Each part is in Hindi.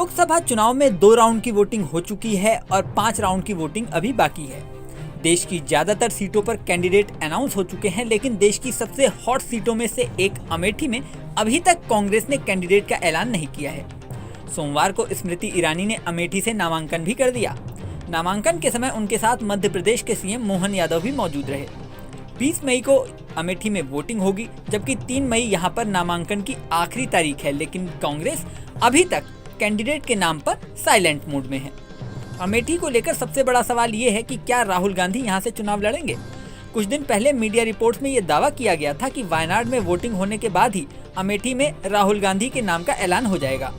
लोकसभा चुनाव में 2 राउंड की वोटिंग हो चुकी है और 5 राउंड की वोटिंग अभी बाकी है। देश की ज्यादातर सीटों पर कैंडिडेट अनाउंस हो चुके हैं, लेकिन देश की सबसे हॉट सीटों में से एक अमेठी में अभी तक कांग्रेस ने कैंडिडेट का ऐलान नहीं किया है। सोमवार को स्मृति ईरानी ने अमेठी से नामांकन भी कर दिया। नामांकन के समय उनके साथ मध्य प्रदेश के सीएम मोहन यादव भी मौजूद रहे। 20 मई को अमेठी में वोटिंग होगी, जबकि 3 मई यहां पर नामांकन की आखिरी तारीख है, लेकिन कांग्रेस अभी तक कैंडिडेट के नाम पर साइलेंट मोड में है। अमेठी को लेकर सबसे बड़ा सवाल ये है कि क्या राहुल गांधी यहां से चुनाव लड़ेंगे। कुछ दिन पहले मीडिया रिपोर्ट्स में ये दावा किया गया था कि वायनाड में वोटिंग होने के बाद ही अमेठी में राहुल गांधी के नाम का ऐलान हो जाएगा।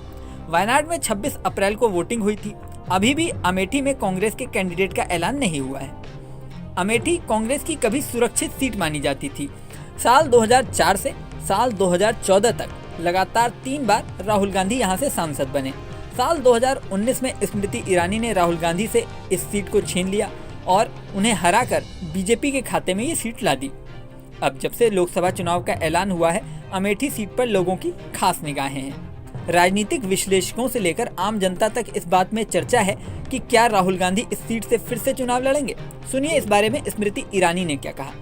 वायनाड में 26 अप्रैल को वोटिंग हुई थी। अभी भी अमेठी में कांग्रेस के कैंडिडेट का ऐलान नहीं हुआ है। अमेठी कांग्रेस की कभी सुरक्षित सीट मानी जाती थी। साल 2004 से साल 2014 तक लगातार 3 बार राहुल गांधी यहां से सांसद बने। साल 2019 में स्मृति ईरानी ने राहुल गांधी से इस सीट को छीन लिया और उन्हें हराकर बीजेपी के खाते में ये सीट ला दी। अब जब से लोकसभा चुनाव का ऐलान हुआ है, अमेठी सीट पर लोगों की खास निगाहें हैं। राजनीतिक विश्लेषकों से लेकर आम जनता तक इस बात में चर्चा है कि क्या राहुल गांधी इस सीट से फिर से चुनाव लड़ेंगे। सुनिए इस बारे में स्मृति ईरानी ने क्या कहा।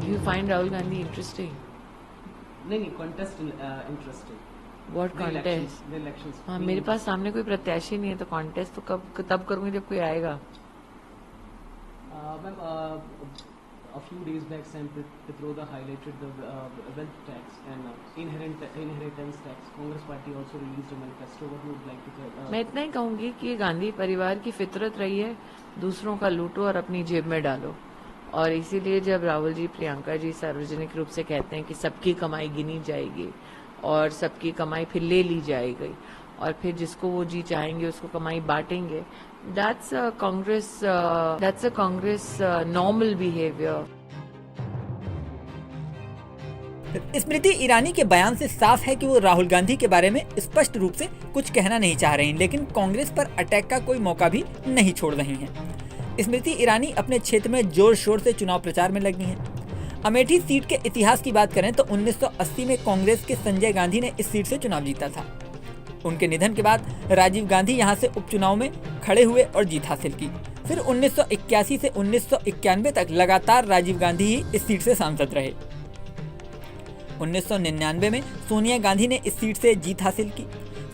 You find Rahul Gandhi interesting? नहीं contest interesting. What contest? The elections. हाँ, मेरे पास सामने कोई प्रत्याशी नहीं है, तो कॉन्टेस्ट तो तब करूंगी जब कोई आएगा। Ma'am, a few days back, Sam Pitroda highlighted the wealth tax and inheritance tax. Congress party also released a manifesto. What would like to? मैं इतना ही कहूंगी कि गांधी परिवार की फितरत रही है, दूसरों का लूटो और अपनी जेब में डालो। और इसीलिए जब राहुल जी, प्रियंका जी सार्वजनिक रूप से कहते हैं कि सबकी कमाई गिनी जाएगी और सबकी कमाई फिर ले ली जाएगी और फिर जिसको वो जी चाहेंगे उसको कमाई बांटेंगे, that's a Congress normal behavior. Smriti Irani के बयान से साफ है कि वो राहुल गांधी के बारे में स्पष्ट रूप से कुछ कहना नहीं चाह रही, लेकिन कांग्रेस पर अटैक का कोई मौका भी नहीं छोड़ रही हैं। स्मृति ईरानी अपने क्षेत्र में जोर शोर से चुनाव प्रचार में लगी हैं। अमेठी सीट के इतिहास की बात करें तो 1980 में कांग्रेस के संजय गांधी ने इस सीट से चुनाव जीता था। उनके निधन के बाद राजीव गांधी यहां से उपचुनाव में खड़े हुए और जीत हासिल की। फिर 1981 से 1991 तक लगातार राजीव गांधी ही इस सीट से सांसद रहे। 1999 में सोनिया गांधी ने इस सीट से जीत हासिल की।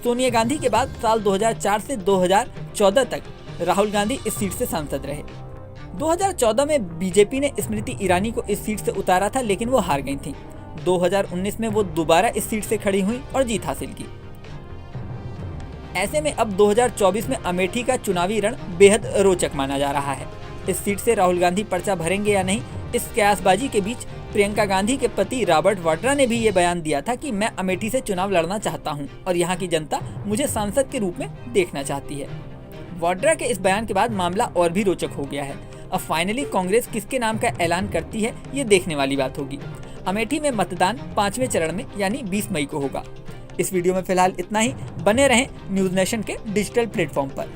सोनिया गांधी के बाद साल 2004 से 2014 तक राहुल गांधी इस सीट से सांसद रहे। 2014 में बीजेपी ने स्मृति ईरानी को इस सीट से उतारा था, लेकिन वो हार गई थी। 2019 में वो दोबारा इस सीट से खड़ी हुई और जीत हासिल की। ऐसे में अब 2024 में अमेठी का चुनावी रण बेहद रोचक माना जा रहा है। इस सीट से राहुल गांधी पर्चा भरेंगे या नहीं, इस कयासबाजी के बीच प्रियंका गांधी के पति रॉबर्ट वाड्रा ने भी ये बयान दिया था कि मैं अमेठी से चुनाव लड़ना चाहता हूं और यहाँ की जनता मुझे सांसद के रूप में देखना चाहती है। वाड्रा के इस बयान के बाद मामला और भी रोचक हो गया है। अब फाइनली कांग्रेस किसके नाम का ऐलान करती है, ये देखने वाली बात होगी। अमेठी में मतदान 5वें चरण में यानी 20 मई को होगा। इस वीडियो में फिलहाल इतना ही। बने रहें न्यूज़ नेशन के डिजिटल प्लेटफॉर्म पर।